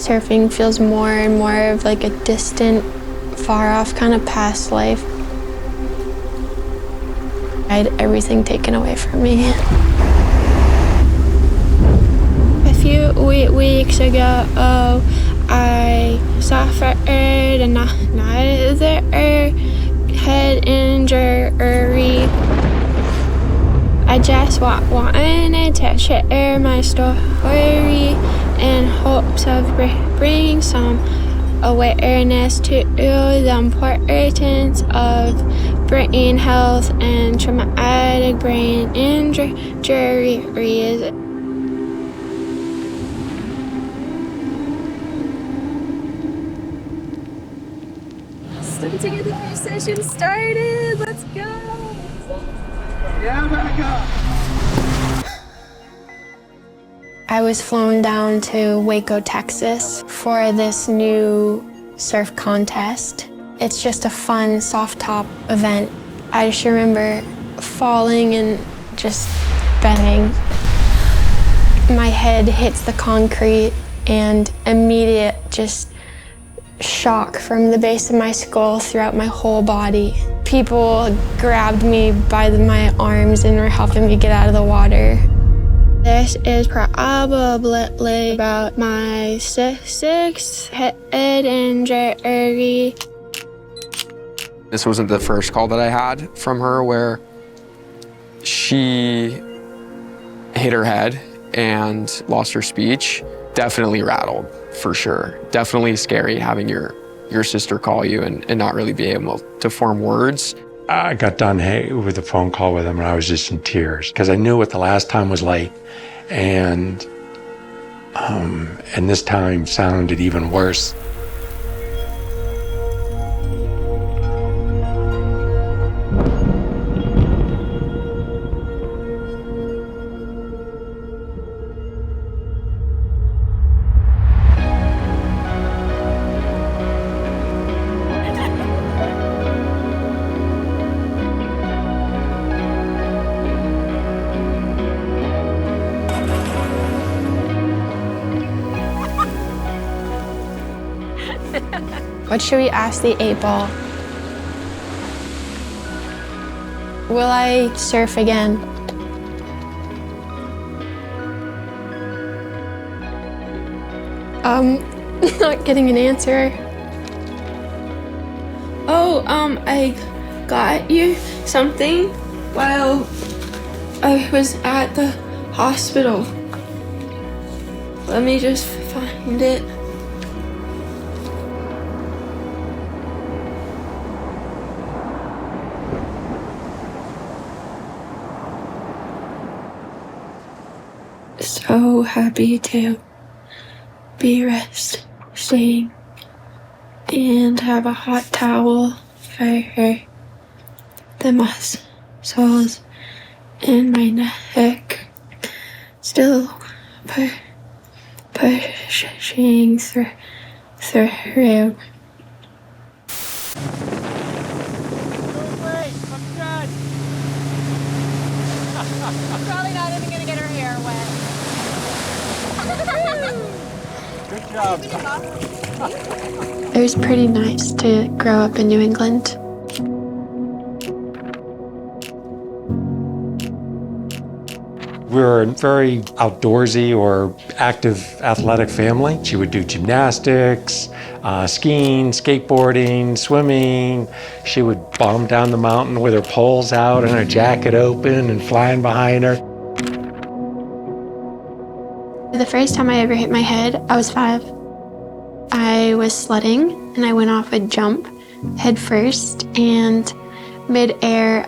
Surfing feels more and more of like a distant, far-off kind of past life. I had everything taken away from me. A few weeks ago, I suffered another head injury. I just wanted to share my story in hopes of bringing some awareness to the importance of brain health and traumatic brain injuries. Starting to get the new session started. Let's go. Yeah, Becca. I was flown down to Waco, Texas for this new surf contest. It's just a fun, soft top event. I just remember falling and just banging. My head hits the concrete and immediate just shock from the base of my skull throughout my whole body. People grabbed me by my arms and were helping me get out of the water. This is probably about my sixth head injury. This wasn't the first call that I had from her where she hit her head and lost her speech. Definitely rattled, for sure. Definitely scary having your sister call you and not really be able to form words. I got done with a phone call with him and I was just in tears because I knew what the last time was like, and this time sounded even worse. What should we ask the 8-ball? Will I surf again? Not getting an answer. Oh, I got you something while I was at the hospital. Let me just find it. So happy to be resting and have a hot towel for the muscles in my neck. Still pushing through. Probably not even gonna get her hair wet. Good job. It was pretty nice to grow up in New England. We were a very outdoorsy or active athletic family. She would do gymnastics, skiing, skateboarding, swimming. She would bomb down the mountain with her poles out and her jacket open and flying behind her. The first time I ever hit my head, I was 5. I was sledding and I went off a jump head first, and mid-air,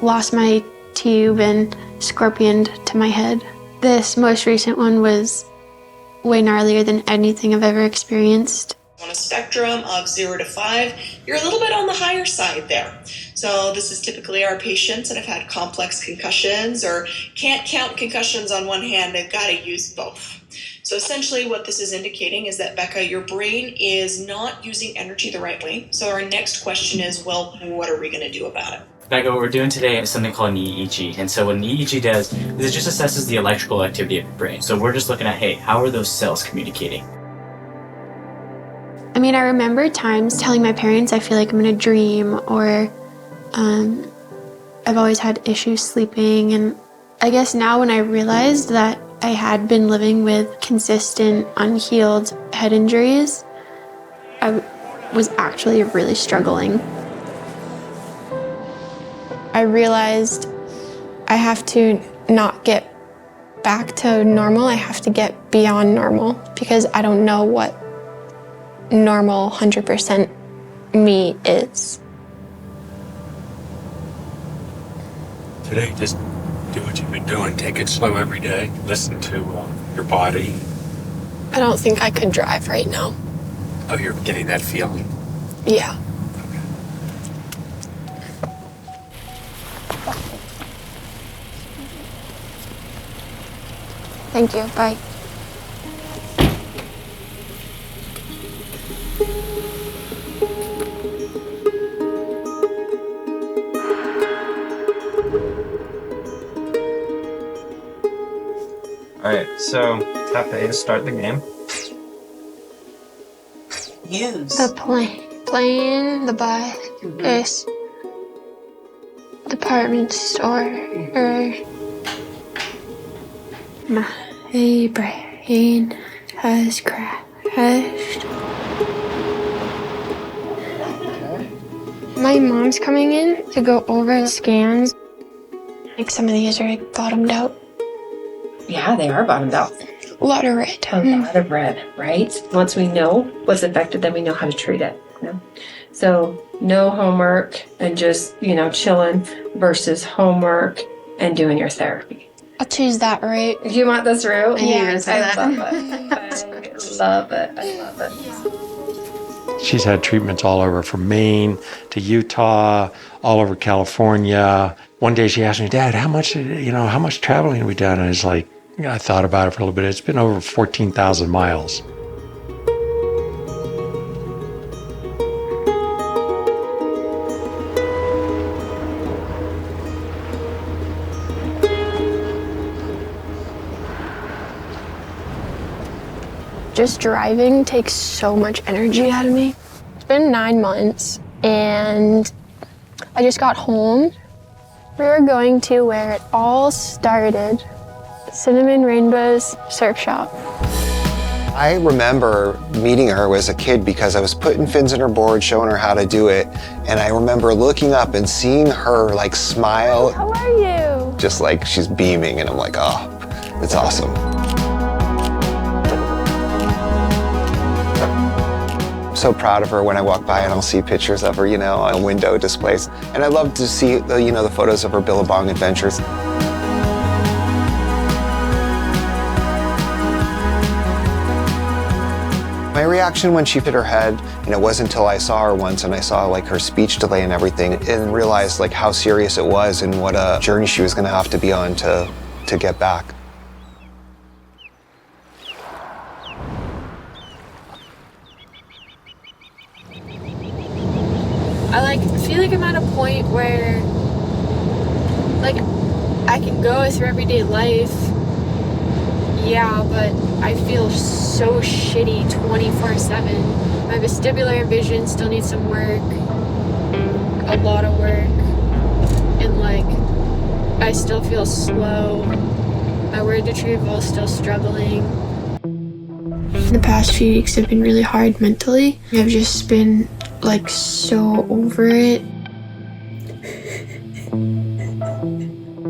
lost my tube and scorpioned to my head. This most recent one was way gnarlier than anything I've ever experienced. On a spectrum of 0 to 5, you're a little bit on the higher side there. So this is typically our patients that have had complex concussions or can't count concussions on one hand. They've got to use both. So essentially what this is indicating is that, Becca, your brain is not using energy the right way. So our next question is, well, what are we going to do about it? Becca, what we're doing today is something called an EEG. And so what an EEG does is it just assesses the electrical activity of your brain. So we're just looking at, hey, how are those cells communicating? I mean, I remember times telling my parents I feel like I'm in a dream, or I've always had issues sleeping. And I guess now when I realized that I had been living with consistent, unhealed head injuries, I was actually really struggling. I realized I have to not get back to normal, I have to get beyond normal, because I don't know what normal 100% me is. Today, just do what you've been doing. Take it slow every day. Listen to your body. I don't think I could drive right now. Oh, you're getting that feeling? Yeah. Thank you. Bye. All right, so tap A to start the game. Use. The plane, the bus, department store, or my brain has crashed. My mom's coming in to go over the scans. Like some of these are like bottomed out. Yeah, they are bottomed out. A lot of red. A lot of red, right? Once we know what's affected, then we know how to treat it. You know? So no homework and just, chilling versus homework and doing your therapy. I'll choose that route. You want this route? Yeah, I love it. I love it. She's had treatments all over, from Maine to Utah, all over California. One day she asked me, Dad, how much traveling have we done? And I was like, I thought about it for a little bit. It's been over 14,000 miles. Just driving takes so much energy out of me. It's been 9 months and I just got home. We were going to where it all started, Cinnamon Rainbow's surf shop. I remember meeting her as a kid because I was putting fins in her board, showing her how to do it. And I remember looking up and seeing her like smile. How are you? Just like she's beaming, and I'm like, oh, it's awesome. I'm so proud of her when I walk by and I'll see pictures of her, on window displays. And I love to see the photos of her Billabong adventures. My reaction when she hit her head, it wasn't until I saw her once and I saw like her speech delay and everything, and realized like how serious it was and what a journey she was going to have to be on to get back. I feel like I'm at a point where I can go through everyday life. Yeah, but I feel so shitty 24/7. My vestibular and vision still needs some work, a lot of work, and I still feel slow. My word retrieval is still struggling. The past few weeks have been really hard mentally. I've just been so over it.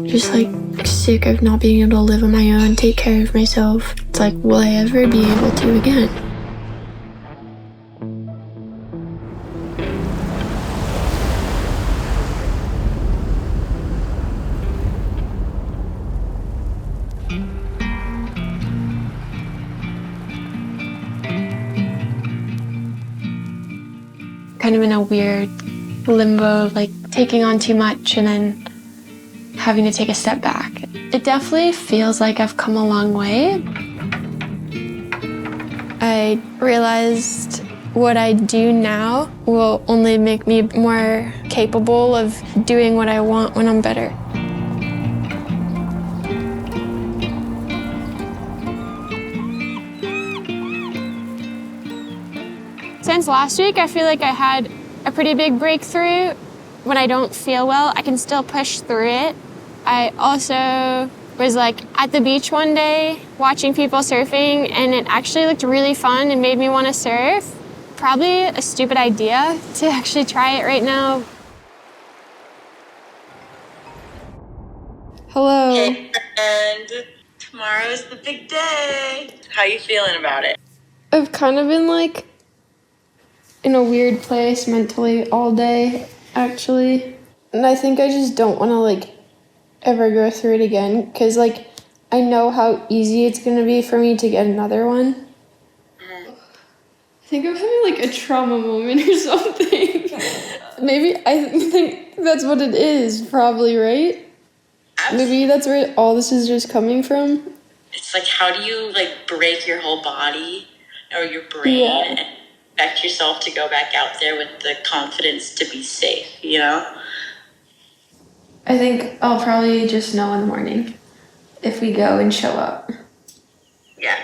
Just sick of not being able to live on my own, take care of myself. It's will I ever be able to again? Kind of in a weird limbo, taking on too much and then having to take a step back. It definitely feels like I've come a long way. I realized what I do now will only make me more capable of doing what I want when I'm better. Since last week, I feel like I had a pretty big breakthrough. When I don't feel well, I can still push through it. I also was like at the beach one day watching people surfing, and it actually looked really fun and made me want to surf. Probably a stupid idea to actually try it right now. Hello. Hey, friend. Tomorrow's the big day. How you feeling about it? I've kind of been like in a weird place mentally all day, actually. And I think I just don't want to like ever go through it again, because like I know how easy it's going to be for me to get another one. I think I'm having like a trauma moment or something. Maybe I think that's what it is, probably, right? Maybe that's where all this is just coming from. It's like, how do you like break your whole body or your brain and expect yourself to go back out there with the confidence to be safe, you know? I think I'll probably just know in the morning if we go and show up. Yeah.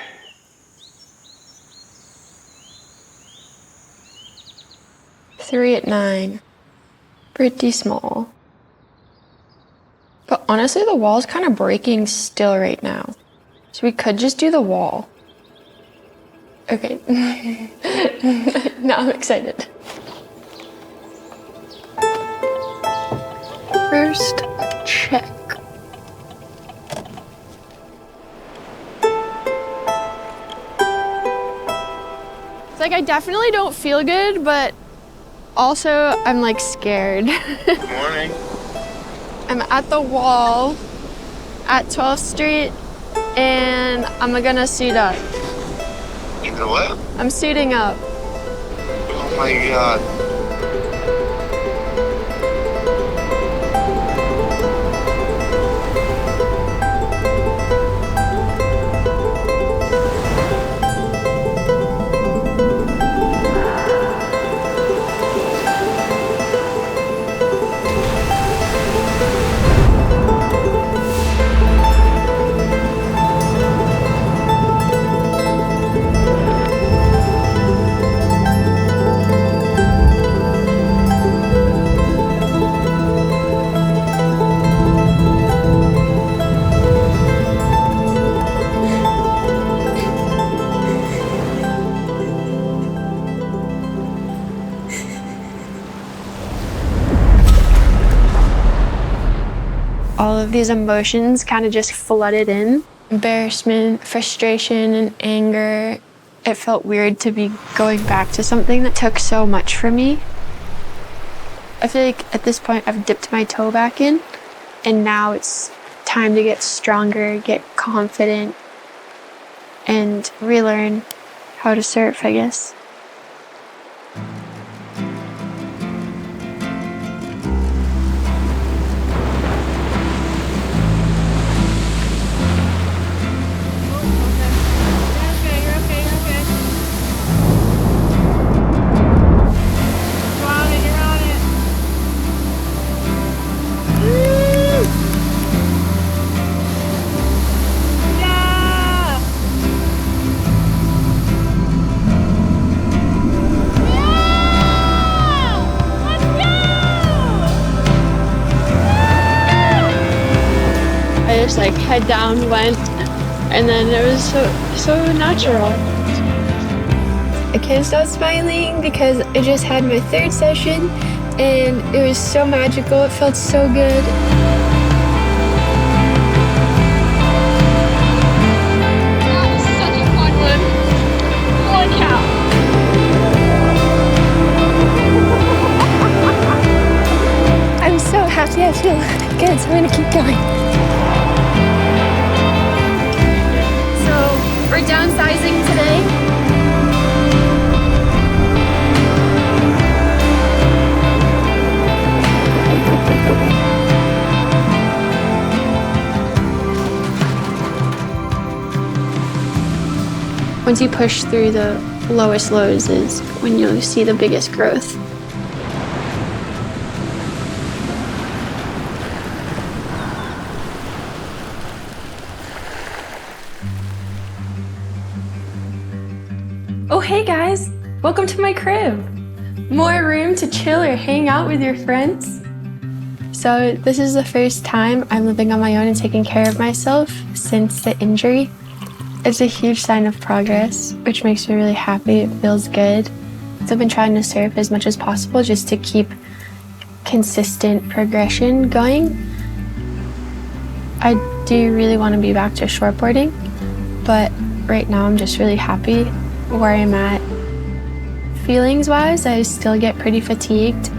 Three at 9. Pretty small. But honestly, the wall's kind of breaking still right now. So we could just do the wall. Okay. Now I'm excited. First check. It's like I definitely don't feel good, but also I'm like scared. Good morning. I'm at the wall at 12th Street and I'm gonna suit up. You know what? I'm suiting up. Oh my god. All of these emotions kind of just flooded in. Embarrassment, frustration, and anger. It felt weird to be going back to something that took so much from me. I feel like at this point I've dipped my toe back in, and now it's time to get stronger, get confident, and relearn how to surf, I guess. I just like head down went, and then it was so natural. I can't stop smiling because I just had my 3rd session and it was so magical. It felt so good. That was such a fun one. Holy cow. I'm so happy. I feel good, so I'm gonna keep going. We're downsizing today. Once you push through the lowest lows is when you see the biggest growth. Oh, hey guys, welcome to my crib. More room to chill or hang out with your friends. So this is the first time I'm living on my own and taking care of myself since the injury. It's a huge sign of progress, which makes me really happy. It feels good. So I've been trying to surf as much as possible just to keep consistent progression going. I do really want to be back to shortboarding, but right now I'm just really happy where I'm at. Feelings-wise, I still get pretty fatigued.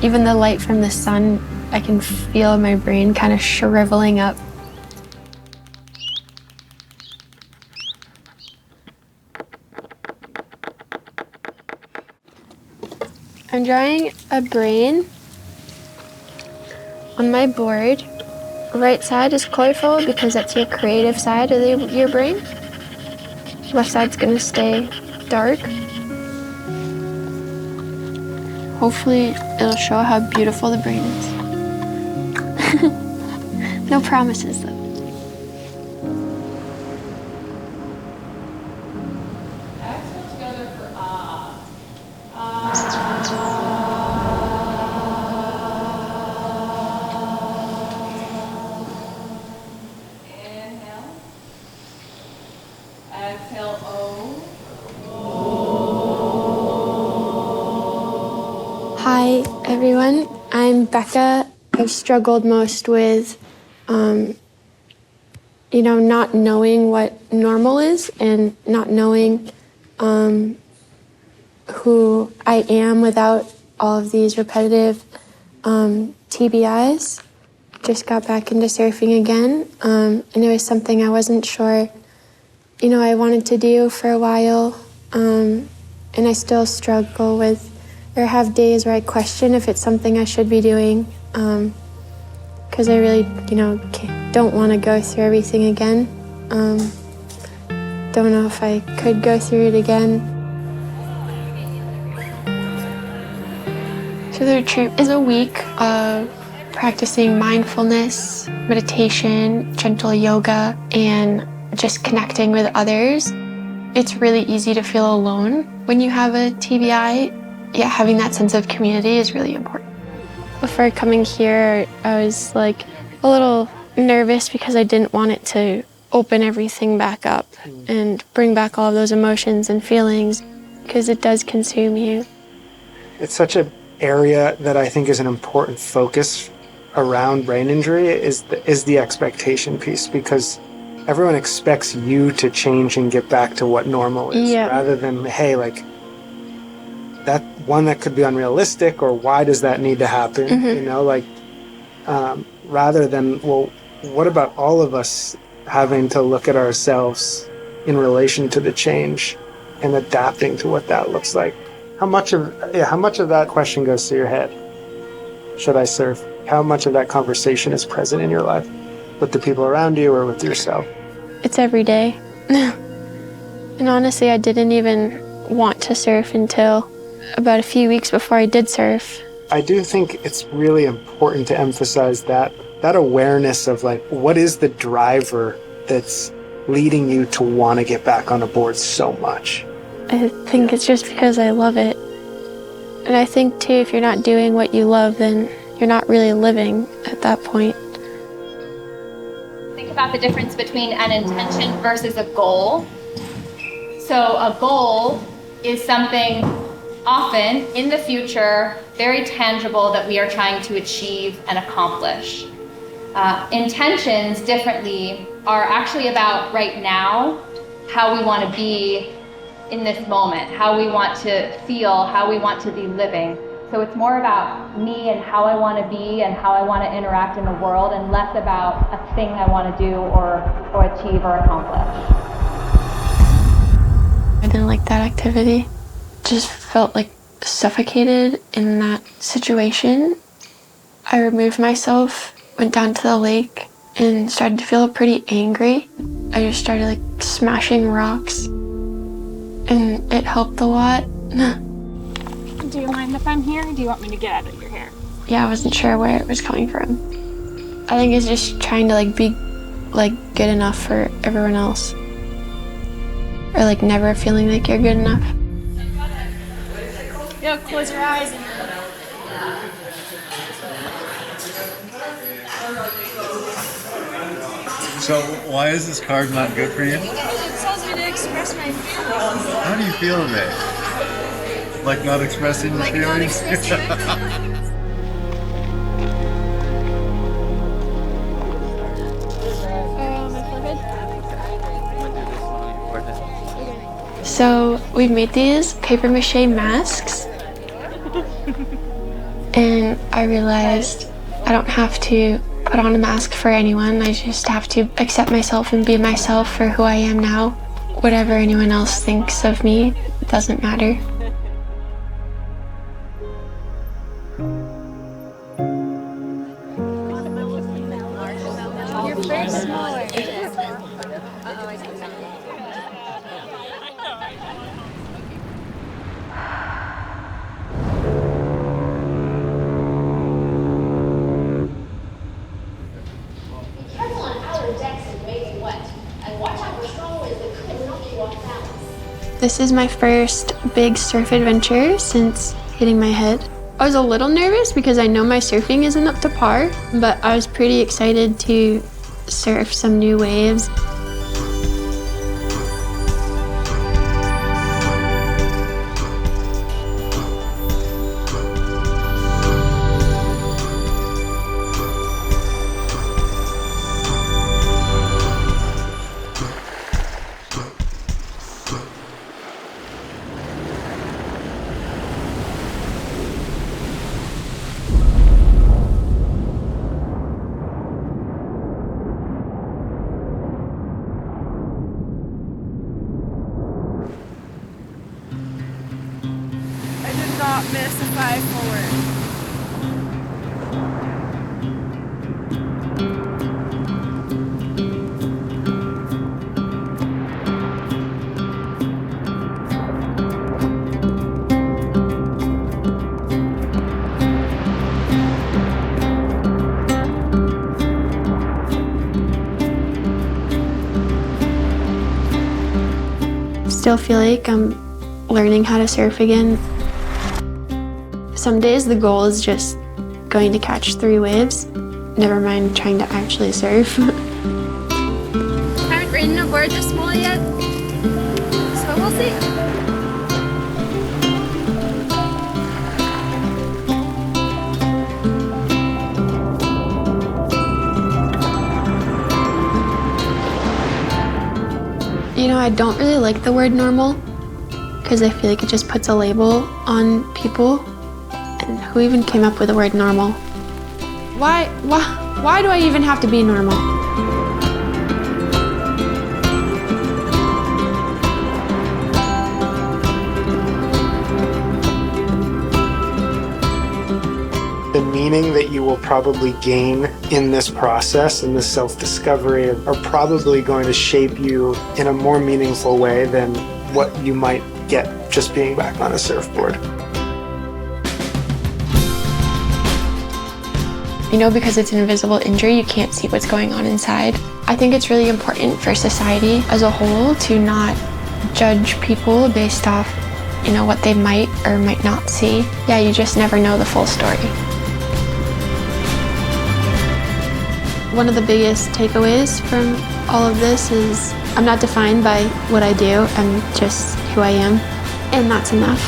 Even the light from the sun, I can feel my brain kind of shriveling up. I'm drawing a brain on my board. Right side is colorful because that's your creative side of your brain. Left side's gonna stay dark. Hopefully it'll show how beautiful the brain is. No promises though. Exhale, O. Hi everyone, I'm Becca. I've struggled most with, not knowing what normal is and not knowing who I am without all of these repetitive TBIs. Just got back into surfing again, and it was something I wasn't sure, I wanted to do for a while, and I still struggle with, or have days where I question if it's something I should be doing, because I really, don't want to go through everything again. Don't know if I could go through it again. So the retreat is a week of practicing mindfulness, meditation, gentle yoga, and just connecting with others. It's really easy to feel alone when you have a TBI. Yeah, having that sense of community is really important. Before coming here, I was a little nervous because I didn't want it to open everything back up and bring back all of those emotions and feelings, because it does consume you. It's such an area that I think is an important focus around brain injury is the expectation piece, because everyone expects you to change and get back to what normal is, rather than, hey, that could be unrealistic, or why does that need to happen? Rather than, well, what about all of us having to look at ourselves in relation to the change and adapting to what that looks like? How much of that question goes through your head? Should I surf? How much of that conversation is present in your life with the people around you or with yourself? It's every day. And honestly, I didn't even want to surf until about a few weeks before I did surf. I do think it's really important to emphasize that awareness of what is the driver that's leading you to want to get back on a board so much. I think it's just because I love it. And I think too, if you're not doing what you love, then you're not really living at that point. Think about the difference between an intention versus a goal. So a goal is something often in the future, very tangible, that we are trying to achieve and accomplish. Intentions, differently, are actually about right now, how we want to be in this moment, how we want to feel, how we want to be living. So it's more about me and how I want to be and how I want to interact in the world, and less about a thing I want to do or achieve or accomplish. I didn't like that activity. Just felt suffocated in that situation. I removed myself, went down to the lake, and started to feel pretty angry. I just started smashing rocks. and it helped a lot. Do you mind if I'm here, or do you want me to get out of your hair? Yeah, I wasn't sure where it was coming from. I think it's just trying to like be like good enough for everyone else. Or like never feeling like you're good enough. Yo, close your eyes. So why is this card not good for you? It tells me to express my feelings. How do you feel today? Like not expressing your feelings? So we've made these paper mache masks. And I realized I don't have to put on a mask for anyone. I just have to accept myself and be myself for who I am now. Whatever anyone else thinks of me, it doesn't matter. You're very smaller. This is my first big surf adventure since hitting my head. I was a little nervous because I know my surfing isn't up to par, but I was pretty excited to surf some new waves. Not miss a 5 forward. Still feel like I'm learning how to surf again. Some days the goal is just going to catch 3 waves, never mind trying to actually surf. Haven't ridden a board this small yet, so we'll see. You know, I don't really like the word normal because I feel like it just puts a label on people. And who even came up with the word normal? Why do I even have to be normal? The meaning that you will probably gain in this process, in this self-discovery, are probably going to shape you in a more meaningful way than what you might get just being back on a surfboard. You know, because it's an invisible injury, you can't see what's going on inside. I think it's really important for society as a whole to not judge people based off, you know, what they might or might not see. Yeah, you just never know the full story. One of the biggest takeaways from all of this is I'm not defined by what I do, I'm just who I am, and that's enough.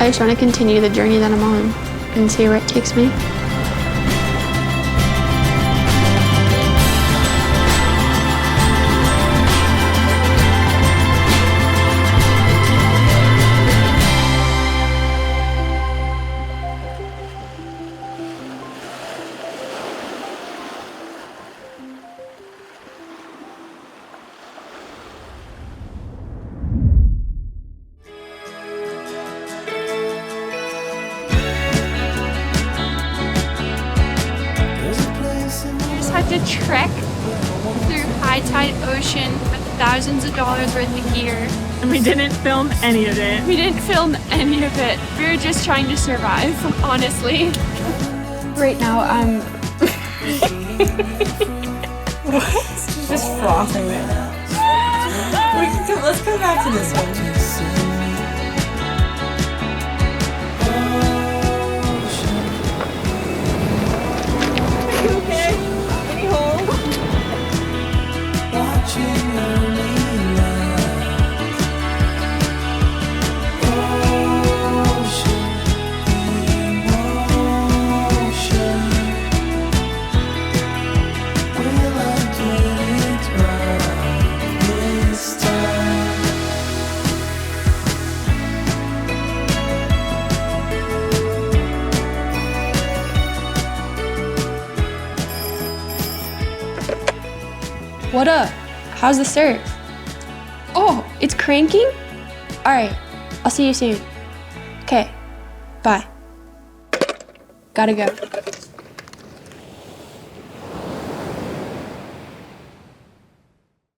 I just want to continue the journey that I'm on and see where it takes me. To trek through high tide ocean thousands of dollars worth of gear. And we didn't film any of it. We didn't film any of it. We were just trying to survive, honestly. Right now, I'm Just frothing it. Let's go back to this one. Okay. Any hold? What up? How's the surf? Oh, it's cranking? All right, I'll see you soon. Okay, bye. Gotta go.